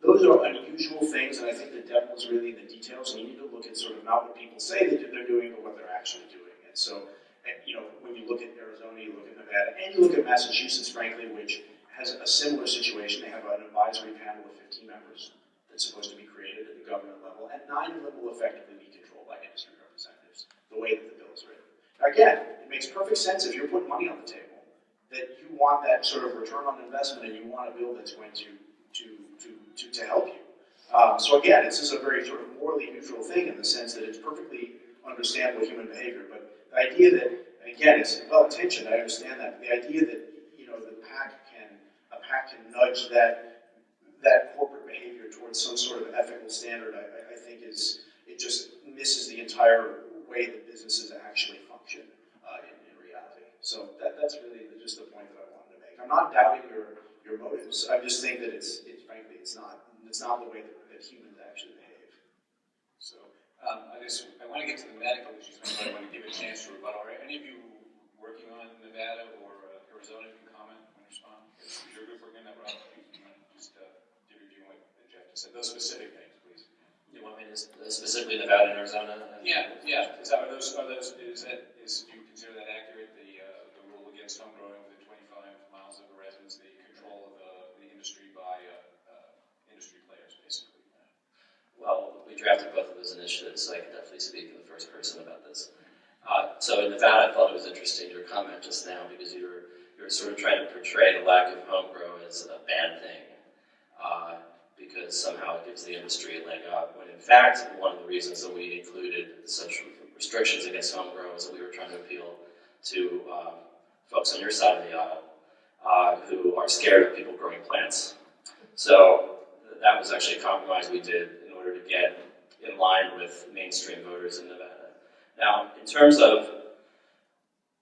Those are unusual things, and I think the devil is really in the details, and you need to look at sort of not what people say that they're doing, but what they're actually doing. And so, when you look at Arizona, you look at Nevada, and you look at Massachusetts, frankly, which has a similar situation. They have an advisory panel of 15 members that's supposed to be created at the government level, and 9 of them will effectively be controlled by industry representatives, the way that the bill is written. Now, again, it makes perfect sense if you're putting money on the table, that you want that sort of return on investment, and you want a bill that's going to help you. So again, this is a very sort of morally neutral thing in the sense that it's perfectly understandable human behavior. But the idea that, and again, it's well-intentioned, I understand that, but the idea that a PAC can nudge that corporate behavior towards some sort of ethical standard, I think it just misses the entire way that businesses actually function in reality. So that's really just the point that I wanted to make. I'm not doubting your motives. I just think that it's frankly it's not the way that humans actually behave. So I want to get to the medical issues, but I want to give a chance to rebuttal. Are any of you working on Nevada or Arizona can comment and respond? Is your group working on that, Rob? You want to just give your view on what Jeff just said? Those specific things, please. You want me to specifically Nevada and Arizona? Yeah. Do you consider that accurate? The rule against home growing within 25 miles of a residence, the control of the industry by industry players, basically. Well, we drafted both of those initiatives, so I can definitely speak in the first person about this. So in Nevada, I thought it was interesting your comment just now because you were sort of trying to portray the lack of home grow as a bad thing. Because somehow it gives the industry a leg up, when in fact, one of the reasons that we included such restrictions against home grow is that we were trying to appeal to folks on your side of the aisle who are scared of people growing plants. So that was actually a compromise we did in order to get in line with mainstream voters in Nevada. Now, in terms of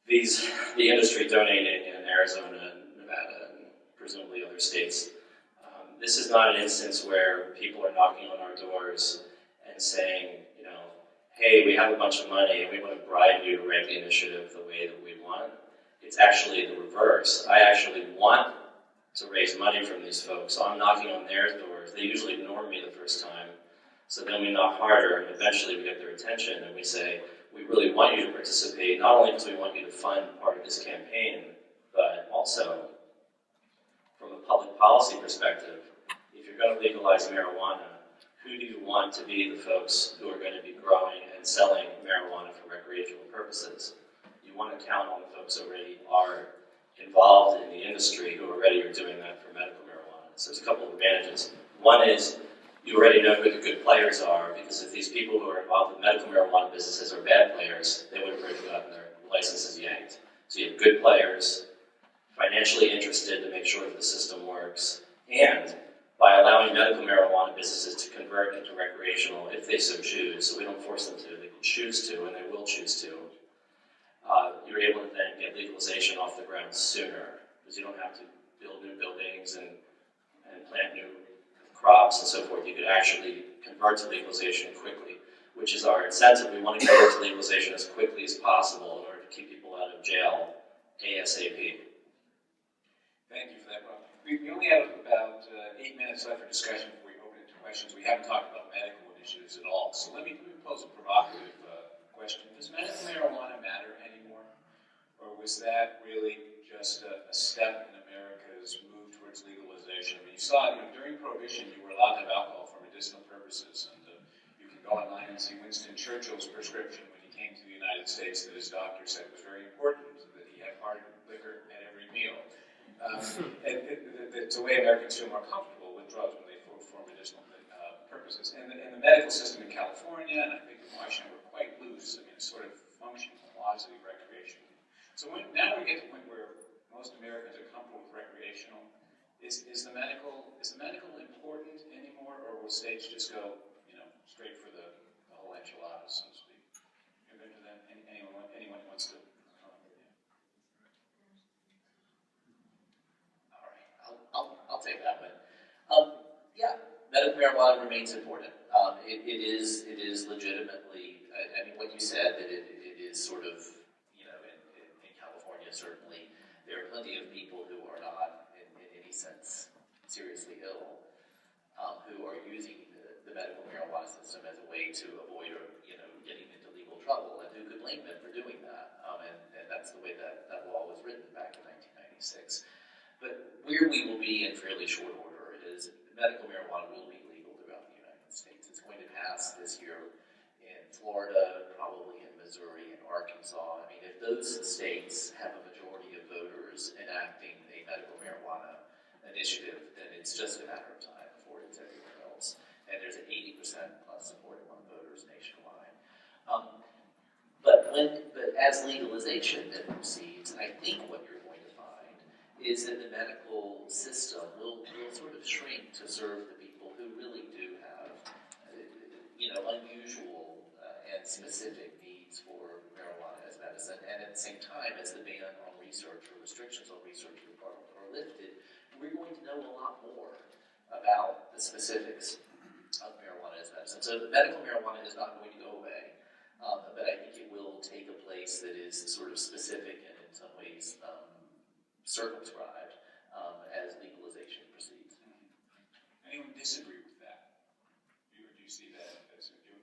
the industry donating in Arizona and Nevada and presumably other states, this is not an instance where people are knocking on our doors and saying, hey, we have a bunch of money and we want to bribe you to write the initiative the way that we want. It's actually the reverse. I actually want to raise money from these folks, so I'm knocking on their doors. They usually ignore me the first time, so then we knock harder and eventually we get their attention and we say, we really want you to participate, not only because we want you to fund part of this campaign, but also policy perspective, if you're going to legalize marijuana, who do you want to be the folks who are going to be growing and selling marijuana for recreational purposes? You want to count on the folks who already are involved in the industry who already are doing that for medical marijuana. So there's a couple of advantages. One is you already know who the good players are, because if these people who are involved in medical marijuana businesses are bad players, they would have already gotten their licenses yanked. So you have good players, financially interested to make sure that the system works, and by allowing medical marijuana businesses to convert into recreational if they so choose, so we don't force them to, they can choose to, and they will choose to, you're able to then get legalization off the ground sooner, because you don't have to build new buildings and plant new crops and so forth. You could actually convert to legalization quickly, which is our incentive. We want to convert to legalization as quickly as possible in order to keep people out of jail ASAP. Thank you for that, Rob. We only have about 8 minutes left for discussion before we open it to questions. We haven't talked about medical initiatives at all. So let me pose a provocative question. Does medical marijuana matter anymore? Or was that really just a step in America's move towards legalization? I mean, you saw, during Prohibition, you were allowed to have alcohol for medicinal purposes. And you can go online and see Winston Churchill's prescription when he came to the United States that his doctor said was very important, that he had hard liquor at every meal. It's a way Americans feel more comfortable with drugs when they for medicinal purposes. And the medical system in California, and I think in Washington, were quite loose. I mean, it's sort of functioning quasi recreational. So now we get to the point where most Americans are comfortable with recreational. Is the medical important anymore, or will states just go, straight for the whole enchilada, so to speak? You're going to that? Anyone who wants to? I'll take that one. Yeah, medical marijuana remains important. It is legitimately. I mean, what you said that it is sort of, in California certainly there are plenty of people who are not in any sense seriously ill, who are using the medical marijuana system as a way to avoid getting into legal trouble, and who could blame them for doing that? And that's the way that law was written back in 1996. But where we will be in fairly short order is medical marijuana will be legal throughout the United States. It's going to pass this year in Florida, probably in Missouri and Arkansas. I mean, if those states have a majority of voters enacting a medical marijuana initiative, then it's just a matter of time before it's everywhere else. And there's an 80% plus support among voters nationwide. But as legalization then proceeds, I think what you're going to find is that the medical system will sort of shrink to serve the people who really do have, unusual and specific needs for marijuana as medicine. And at the same time, as the ban on research or restrictions on research are lifted, we're going to know a lot more about the specifics of marijuana as medicine. So the medical marijuana is not going to go away, but I think it will take a place that is sort of specific and in some ways circumscribed as legalization proceeds. Anyone disagree with that? Do you see that as a new?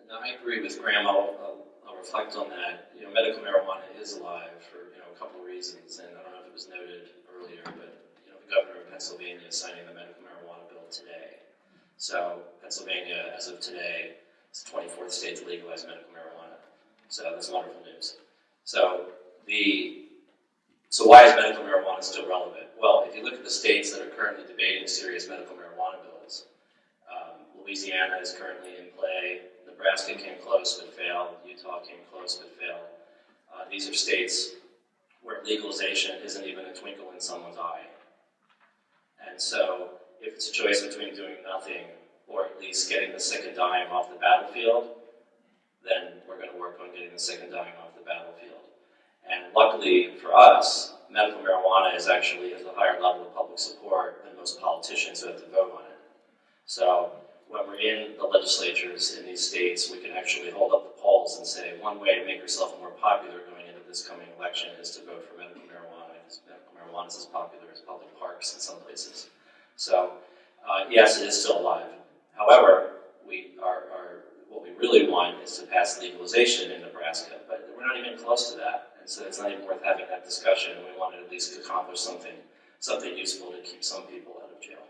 No, I agree with Graham. I'll reflect on that. Medical marijuana is alive for a couple of reasons, and I don't know if it was noted earlier, but the governor of Pennsylvania is signing the medical marijuana bill today. So Pennsylvania, as of today, is the 24th state to legalize medical marijuana. So that's wonderful news. So why is medical marijuana still relevant? Well, if you look at the states that are currently debating serious medical marijuana bills, Louisiana is currently in play. Nebraska came close but failed. Utah came close but failed. These are states where legalization isn't even a twinkle in someone's eye. And so, if it's a choice between doing nothing or at least getting the second dime off the battlefield, then we're going to work on getting the second dime off the battlefield. And luckily for us, medical marijuana has a higher level of public support than most politicians who have to vote on it. So when we're in the legislatures in these states, we can actually hold up the polls and say one way to make yourself more popular going into this coming election is to vote for medical marijuana, because medical marijuana is as popular as public parks in some places. So yes, it is still alive. However, what we really want is to pass legalization in Nebraska, but we're not even close to that. And so it's not even worth having that discussion. We want to at least accomplish something something useful to keep some people out of jail.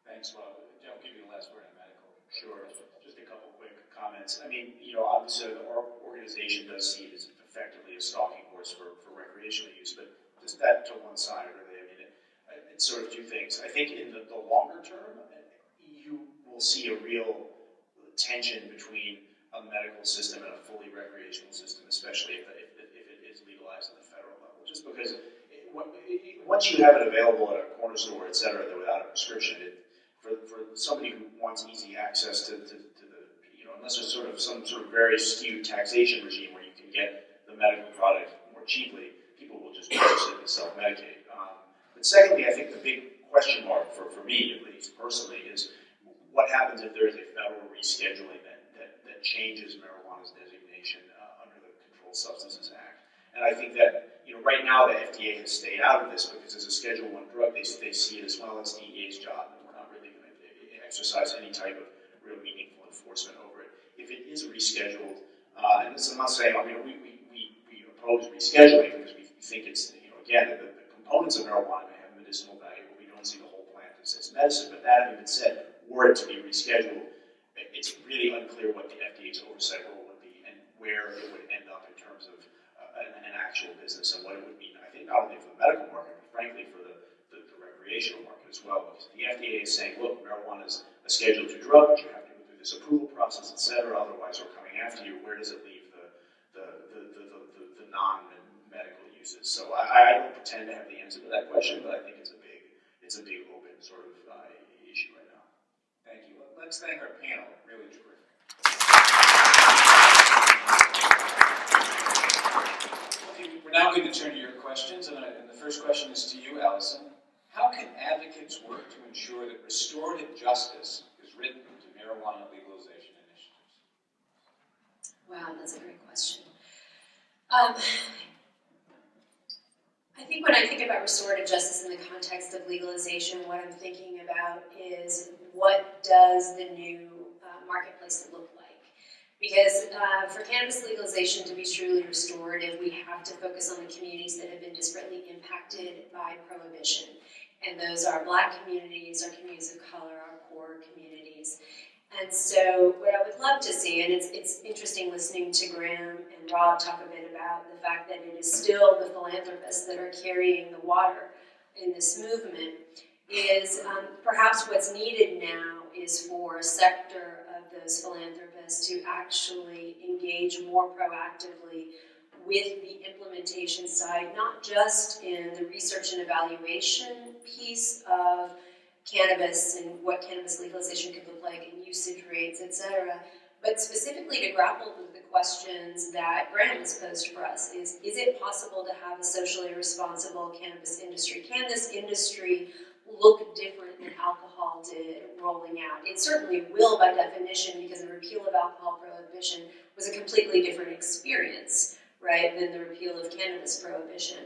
Thanks, Rob. I'll give you the last word on medical. Sure. Just a couple quick comments. I mean, obviously our organization does see it as effectively a stalking horse for recreational use, but just that to one side, really. I mean, it's sort of two things. I think in the longer term, you will see a real tension between a medical system and a fully recreational system, especially if it is legalized at the federal level. Just because once you have it available at a corner store, et cetera, without a prescription, for somebody who wants easy access to the, unless there's some sort of very skewed taxation regime where you can get the medical product more cheaply, people will just purchase it and self-medicate. But secondly, I think the big question mark for me, at least personally, is what happens if there is a federal rescheduling that changes marijuana's designation under the Controlled Substances Act. And I think that right now the FDA has stayed out of this because as a Schedule I drug, they see it as, well, it's DEA's job, and we're not really going to exercise any type of real meaningful enforcement over it. If it is rescheduled, and this I'm not saying, I mean, we oppose rescheduling because we think it's, again, the components of marijuana may have medicinal value, but we don't see the whole plant as medicine. But that having been said, were it to be rescheduled, it's really unclear what the FDA's oversight role would be and where it would end up in terms of an actual business and what it would mean, I think, not only for the medical market, but frankly for the recreational market as well. Because the FDA is saying, look, marijuana is a Schedule II drug, but you have to go through this approval process, et cetera, otherwise we're coming after you. Where does it leave the non-medical uses? So I don't pretend to have the answer to that question, but I think it's a big open sort of issue right now. Thank you. Let's thank our panel. Really terrific. We're now going to turn to your questions, and the first question is to you, Allison. How can advocates work to ensure that restorative justice is written into marijuana legalization initiatives? Wow, that's a great question. I think when I think about restorative justice in the context of legalization, what I'm thinking about is what does the new marketplace look like? Because for cannabis legalization to be truly restorative, we have to focus on the communities that have been disparately impacted by prohibition. And those are Black communities, our communities of color, our poor communities. And so what I would love to see, and it's interesting listening to Graham and Rob talk a bit about the fact that it is still the philanthropists that are carrying the water in this movement, is perhaps what's needed now is for a sector of those philanthropists to actually engage more proactively with the implementation side, not just in the research and evaluation piece of cannabis and what cannabis legalization could look like and usage rates, etc., but specifically to grapple with the questions that Graham has posed for us is it possible to have a socially responsible cannabis industry? Can this industry look different than alcohol did rolling out? It certainly will by definition, because the repeal of alcohol prohibition was a completely different experience, right, than the repeal of cannabis prohibition.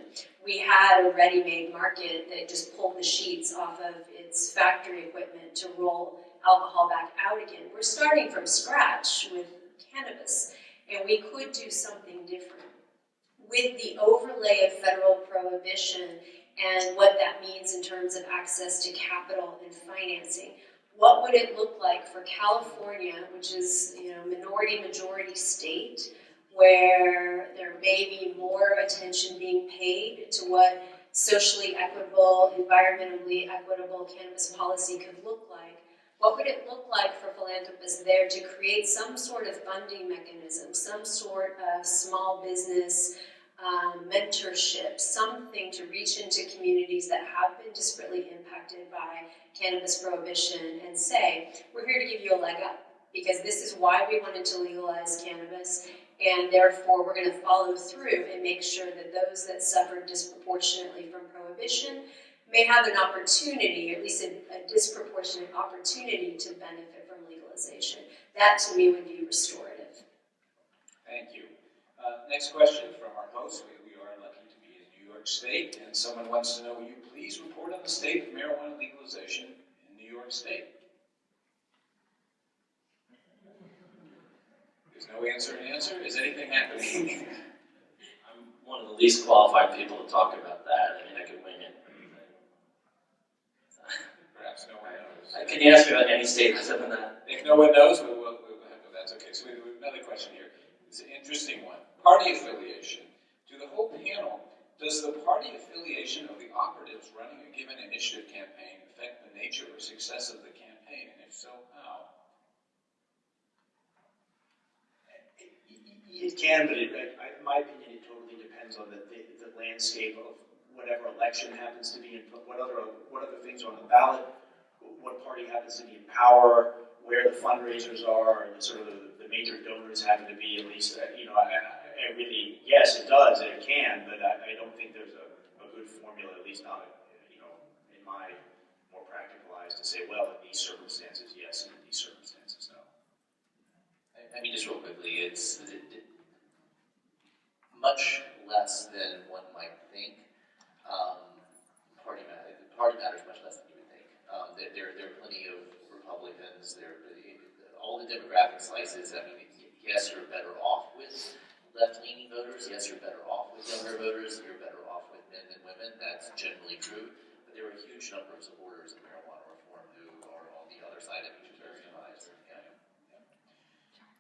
We had a ready-made market that just pulled the sheets off of its factory equipment to roll alcohol back out again. We're starting from scratch with cannabis, and we could do something different. With the overlay of federal prohibition and what that means in terms of access to capital and financing, what would it look like for California, which is minority-majority state, where there may be more attention being paid to what socially equitable, environmentally equitable cannabis policy could look like? What would it look like for philanthropists there to create some sort of funding mechanism, some sort of small business mentorship, something to reach into communities that have been disparately impacted by cannabis prohibition and say, we're here to give you a leg up because this is why we wanted to legalize cannabis, and therefore we're going to follow through and make sure that those that suffered disproportionately from prohibition may have an opportunity, at least a disproportionate opportunity to benefit from legalization. That to me would be restorative. Thank you. Next question from our host. We are lucky to be in New York State, and someone wants to know, will you please report on the state of marijuana legalization in New York State? There's no answer and answer. Is anything happening? I'm one of the least qualified people to talk about that. I mean, I could wing it. Can you ask me about any state other than that? If no one knows, we'll have to, that's okay. So we have another question here. It's an interesting one. Party affiliation. To the whole panel, does the party affiliation of the operatives running a given initiative campaign affect the nature or success of the campaign, and if so, how? It can, but in my opinion, it totally depends on the landscape of whatever election happens to be in, what other things are on the ballot, what party happens to be in power, where the fundraisers are, and sort of the major donors happen to be. At least, I really, yes, it does, and it can, but I don't think there's a good formula, at least not, in my more practical eyes, to say, well, in these circumstances, yes, and in these circumstances, no. I mean, just real quickly, it's much less than one might think. Party matters much less than you would think. There are plenty of Republicans. All the demographic slices. I mean, yes, you're better off with left-leaning voters. Yes, you're better off with younger voters. You're better off with men than women. That's generally true. But there are huge numbers of supporters of marijuana reform who are on the other side of each other's demise.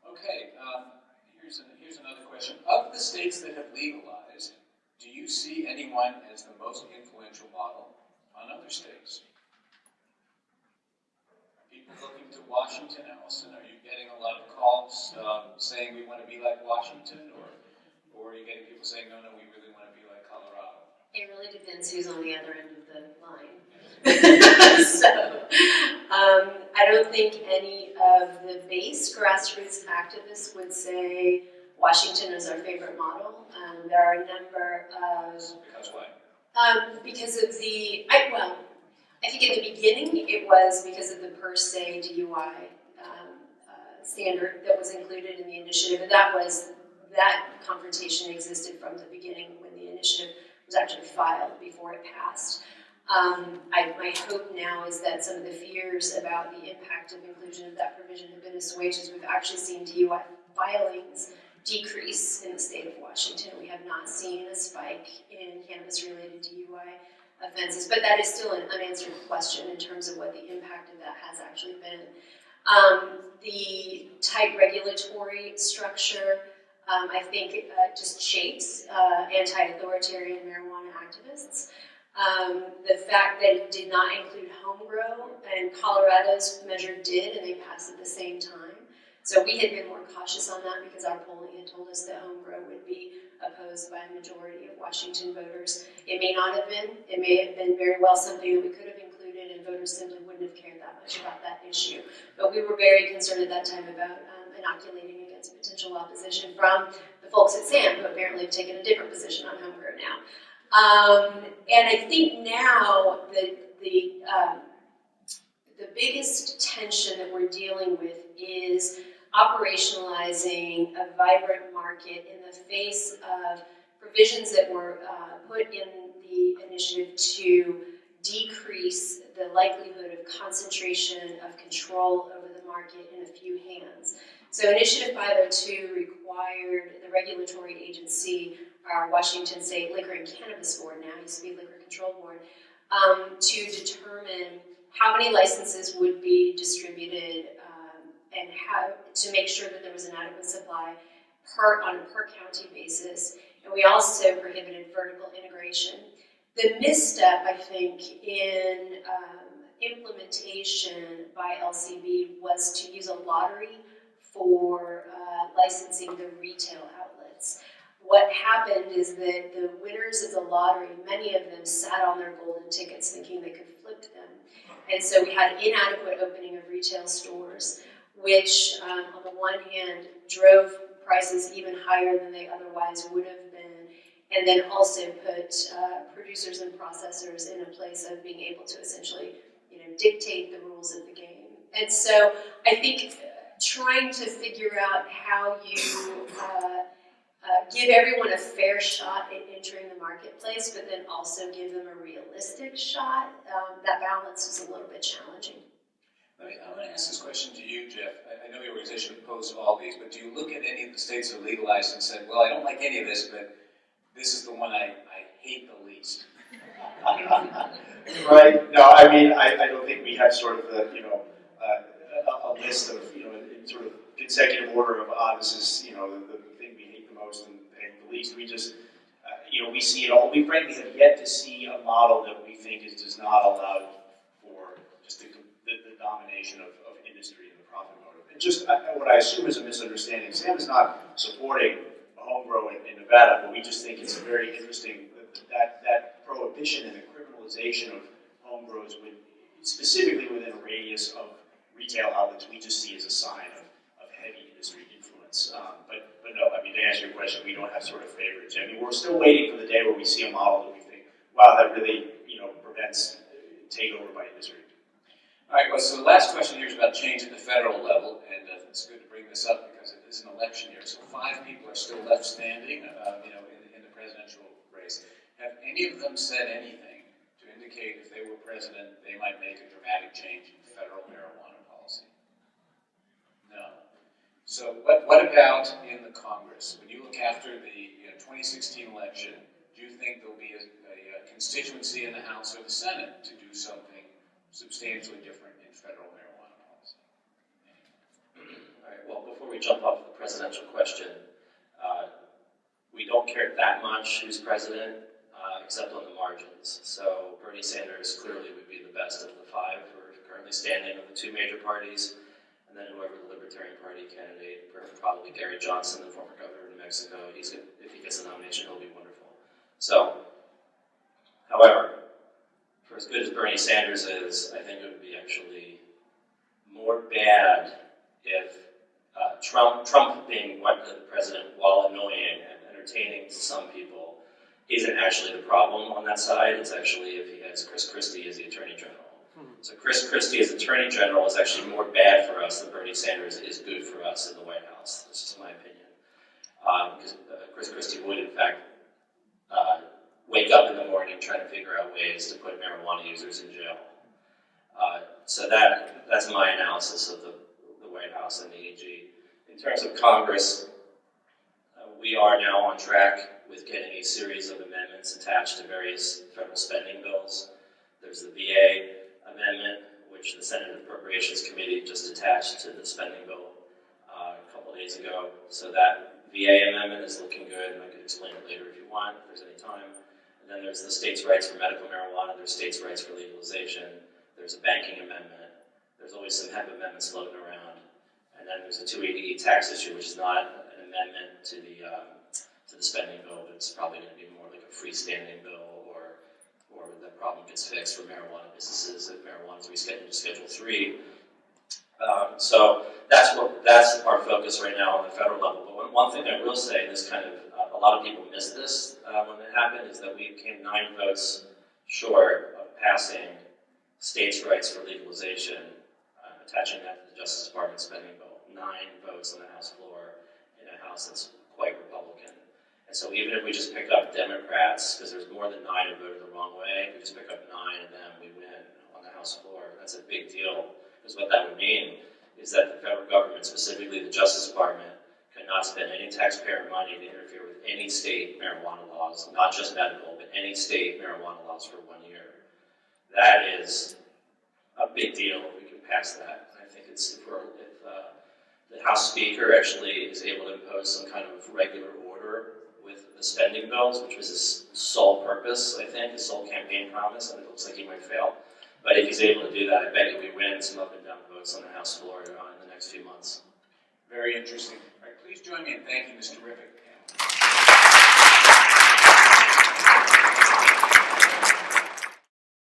Okay, here's another question. Of the states that have legalized, do you see anyone as the most influential model on other states? Are people looking to Washington, Allison? Are you getting a lot of calls saying we want to be like Washington, or are you getting people saying, no, we really want to be like Colorado? It really depends who's on the other end of the line. So, I don't think any of the base grassroots activists would say Washington is our favorite model. There are a number of... Because why? Because of I think in the beginning it was because of the per se DUI standard that was included in the initiative, and that confrontation existed from the beginning when the initiative was actually filed before it passed. My hope now is that some of the fears about the impact of inclusion of that provision have been assuaged as we've actually seen DUI filings decrease in the state of Washington. We have not seen a spike in cannabis-related DUI offenses, but that is still an unanswered question in terms of what the impact of that has actually been. The tight regulatory structure, I think, just shapes anti-authoritarian marijuana activists. The fact that it did not include home grow, and Colorado's measure did, and they passed at the same time. So we had been more cautious on that because our polling had told us that home grow would be opposed by a majority of Washington voters. It may not have been. It may have been very well something that we could have included, and voters simply wouldn't have cared that much about that issue. But we were very concerned at that time about inoculating against potential opposition from the folks at SAM, who apparently have taken a different position on home grow now. And I think now the biggest tension that we're dealing with is operationalizing a vibrant market in the face of provisions that were put in the initiative to decrease the likelihood of concentration of control over the market in a few hands. So Initiative 502 required the regulatory agency, our Washington State Liquor and Cannabis Board, now used to be Liquor Control Board, to determine how many licenses would be distributed and how to make sure that there was an adequate supply on a per county basis. And we also prohibited vertical integration. The misstep, I think, in implementation by LCB was to use a lottery for licensing the retail outlets. What happened is that the winners of the lottery, many of them sat on their golden tickets thinking they could flip them. And so we had inadequate opening of retail stores, which on the one hand drove prices even higher than they otherwise would have been, and then also put producers and processors in a place of being able to essentially, dictate the rules of the game. And so I think trying to figure out how you give everyone a fair shot at entering the marketplace, but then also give them a realistic shot, that balance is a little bit challenging. I'm going to ask this question to you, Jeff. I know the organization opposed all these, but do you look at any of the states that legalized and said, well, I don't like any of this, but this is the one I hate the least? Right, no, I mean, I don't think we have sort of the, a list of, in sort of consecutive order of, this is, the thing we hate the most and the least. We just, we see it all. We frankly have yet to see a model that we think does not allow for just the domination of industry and the profit motive. And just what I assume is a misunderstanding. Sam is not supporting home grow in Nevada, but we just think it's very interesting that prohibition and the criminalization of home grows, specifically within a radius of retail outlets, we just see as a sign of heavy industry influence. But no, I mean, to answer your question, we don't have sort of favorites. I mean, we're still waiting for the day where we see a model that we think, wow, that really, prevents takeover by industry. All right, well, so the last question here is about change at the federal level, and it's good to bring this up because it is an election year. So 5 people are still left standing, in the presidential race. Have any of them said anything to indicate if they were president, they might make a dramatic change in federal marijuana policy? No. So what about in the Congress? When you look after the 2016 election, do you think there'll be a constituency in the House or the Senate to do something substantially different in federal marijuana policy? All right, well, before we jump off the presidential question, we don't care that much who's president, except on the margins. So Bernie Sanders clearly would be the best of the 5 who are currently standing of the 2 major parties, and then whoever the Libertarian Party candidate, probably Gary Johnson, the former governor of New Mexico, if he gets the nomination, he'll be wonderful. So, however, for as good as Bernie Sanders is, I think it would be actually more bad if Trump being the president, while annoying and entertaining to some people, isn't actually the problem on that side. It's actually if he has Chris Christie as the Attorney General. So Chris Christie as Attorney General is actually more bad for us than Bernie Sanders is good for us in the White House. This is my opinion. Because Chris Christie would, in fact, wake up in the morning trying to figure out ways to put marijuana users in jail. So that's my analysis of the White House and the AG. In terms of Congress, we are now on track with getting a series of amendments attached to various federal spending bills. There's the VA amendment, which the Senate Appropriations Committee just attached to the spending bill a couple of days ago. So that VA amendment is looking good, and I could explain it later if you want, if there's any time. And then there's the states' rights for medical marijuana, there's states' rights for legalization, there's a banking amendment, there's always some hemp amendments floating around, and then there's a 280E tax issue, which is not an amendment to the spending bill, but it's probably going to be more like a freestanding bill, or the problem gets fixed for marijuana businesses if marijuana is rescheduled to Schedule 3. So that's our focus right now on the federal level. But one thing I will say, and this kind of a lot of people missed this when it happened, is that we came 9 votes short of passing states' rights for legalization, attaching that to the Justice Department spending bill. 9 votes on the House floor in a House that's quite Republican. And so even if we just pick up Democrats, because there's more than 9 who voted the wrong way, if we just pick up 9 of them, we win on the House floor. That's a big deal, because what that would mean is that the federal government, specifically the Justice Department, cannot spend any taxpayer money to interfere with any state marijuana laws, not just medical, but any state marijuana laws for 1 year. That is a big deal if we can pass that. I think if the House Speaker actually is able to impose some kind of regular order with the spending bills, which was his sole purpose, I think, his sole campaign promise, and it looks like he might fail. But if he's able to do that, I bet you we win some up and down votes on the House floor in the next few months. Very interesting. All right, please join me in thanking this terrific